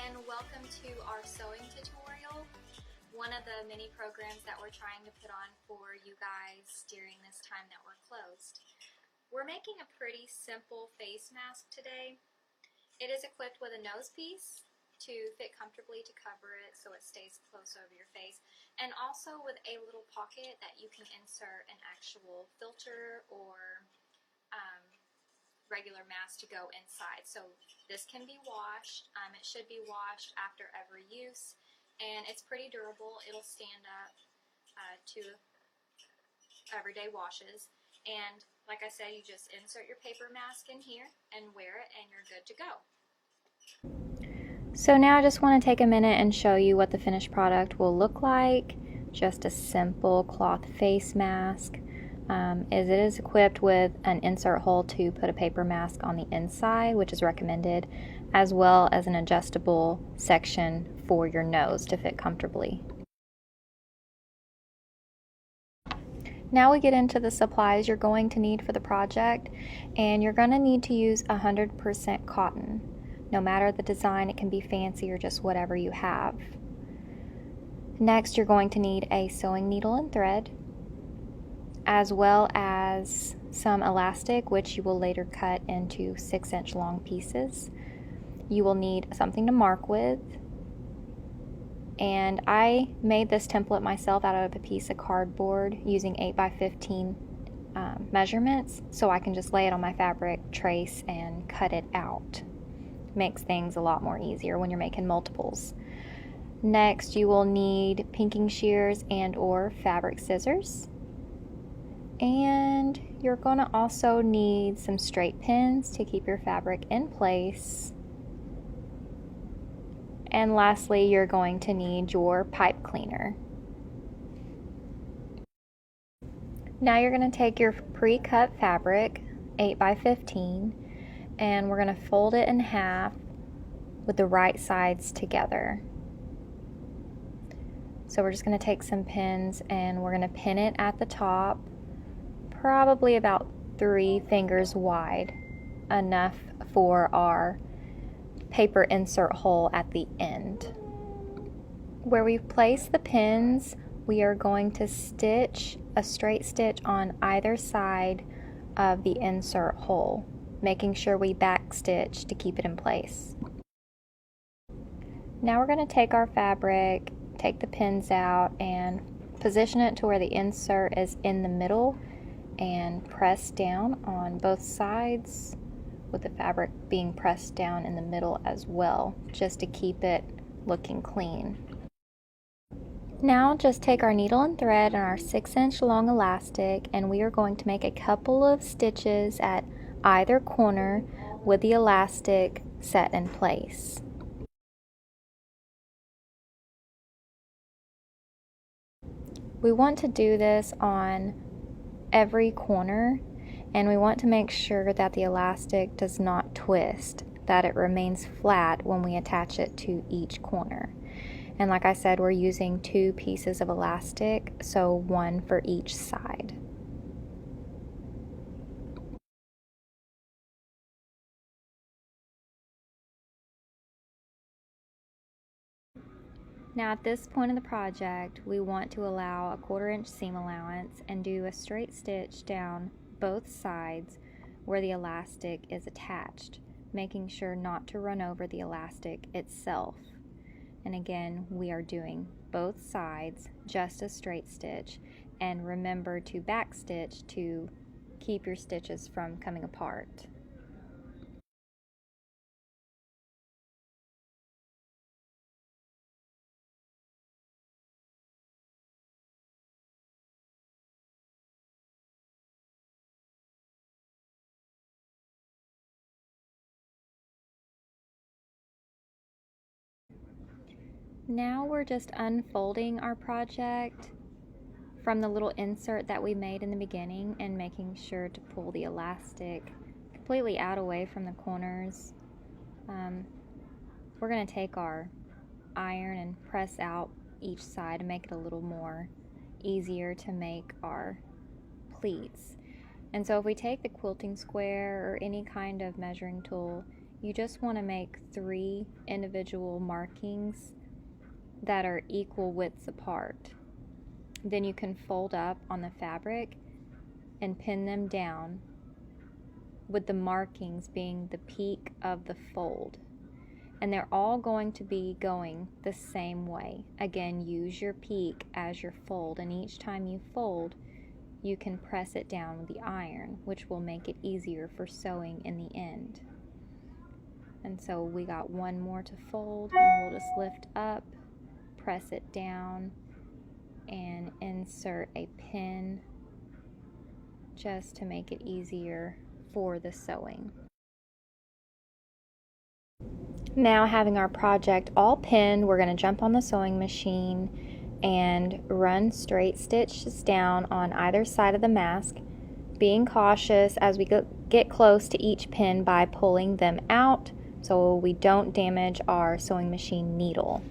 and welcome to our sewing tutorial, one of the many programs that we're trying to put on for you guys during this time that we're closed. We're making a pretty simple face mask today. It is equipped with a nose piece to fit comfortably to cover it so it stays close over your face, and also with a little pocket that you can insert an actual filter or regular mask to go inside. So this can be washed. It should be washed after every use, and it's pretty durable. It'll stand up to everyday washes. And like I said, you just insert your paper mask in here and wear it, and you're good to go. So now I just want to take a minute and show you what the finished product will look like. Just a simple cloth face mask. It is equipped with an insert hole to put a paper mask on the inside, which is recommended, as well as an adjustable section for your nose to fit comfortably. Now we get into the supplies you're going to need for the project, and you're going to need to use 100% cotton. No matter the design, it can be fancy or just whatever you have. Next, you're going to need a sewing needle and thread, as well as some elastic, which you will later cut into 6-inch long pieces. You will need something to mark with, and I made this template myself out of a piece of cardboard using 8x15 measurements, so I can just lay it on my fabric, trace, and cut it out. Makes things a lot more easier when you're making multiples. Next, you will need pinking shears and or fabric scissors. And you're going to also need some straight pins to keep your fabric in place. And lastly, you're going to need your pipe cleaner. Now you're going to take your pre-cut fabric, 8x15, and we're going to fold it in half with the right sides together. So we're just going to take some pins and we're going to pin it at the top, probably about 3 fingers wide, enough for our paper insert hole at the end. Where we've placed the pins, we are going to stitch a straight stitch on either side of the insert hole, making sure we back stitch to keep it in place. Now we're going to take our fabric, take the pins out, and position it to where the insert is in the middle, and press down on both sides with the fabric being pressed down in the middle as well, just to keep it looking clean. Now just take our needle and thread and our 6-inch long elastic, and we are going to make a couple of stitches at either corner with the elastic set in place. We want to do this on every corner, and we want to make sure that the elastic does not twist, that it remains flat when we attach it to each corner. And like I said, we're using 2 pieces of elastic, so 1 for each side. Now at this point in the project, we want to allow a 1/4-inch seam allowance and do a straight stitch down both sides where the elastic is attached, making sure not to run over the elastic itself. And again, we are doing both sides, just a straight stitch, and remember to back stitch to keep your stitches from coming apart. Now we're just unfolding our project from the little insert that we made in the beginning and making sure to pull the elastic completely out away from the corners. We're going to take our iron and press out each side to make it a little more easier to make our pleats. And so if we take the quilting square or any kind of measuring tool, you just want to make 3 individual markings that are equal widths apart. Then you can fold up on the fabric and pin them down, with the markings being the peak of the fold. And they're all going to be going the same way. Again, use your peak as your fold, and each time you fold, you can press it down with the iron, which will make it easier for sewing in the end. And so we got one more to fold, and we'll just lift up, press it down, and insert a pin just to make it easier for the sewing. Now, having our project all pinned, we're going to jump on the sewing machine and run straight stitches down on either side of the mask, being cautious as we get close to each pin by pulling them out so we don't damage our sewing machine needle.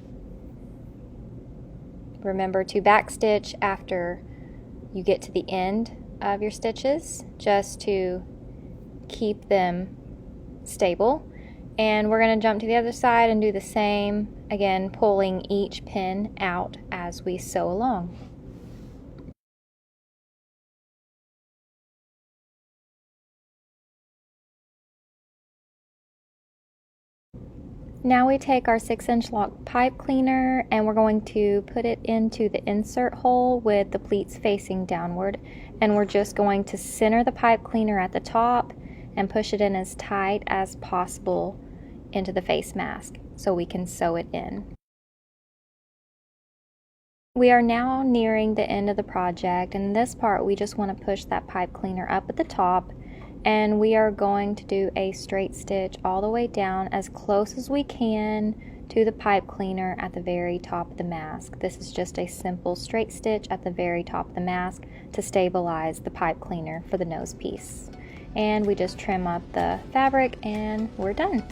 Remember to backstitch after you get to the end of your stitches, just to keep them stable. And we're going to jump to the other side and do the same, again pulling each pin out as we sew along. Now we take our 6-inch lock pipe cleaner and we're going to put it into the insert hole with the pleats facing downward, and we're just going to center the pipe cleaner at the top and push it in as tight as possible into the face mask so we can sew it in. We are now nearing the end of the project, and in this part we just want to push that pipe cleaner up at the top, and we are going to do a straight stitch all the way down as close as we can to the pipe cleaner at the very top of the mask. This is just a simple straight stitch at the very top of the mask to stabilize the pipe cleaner for the nose piece. And we just trim up the fabric and we're done.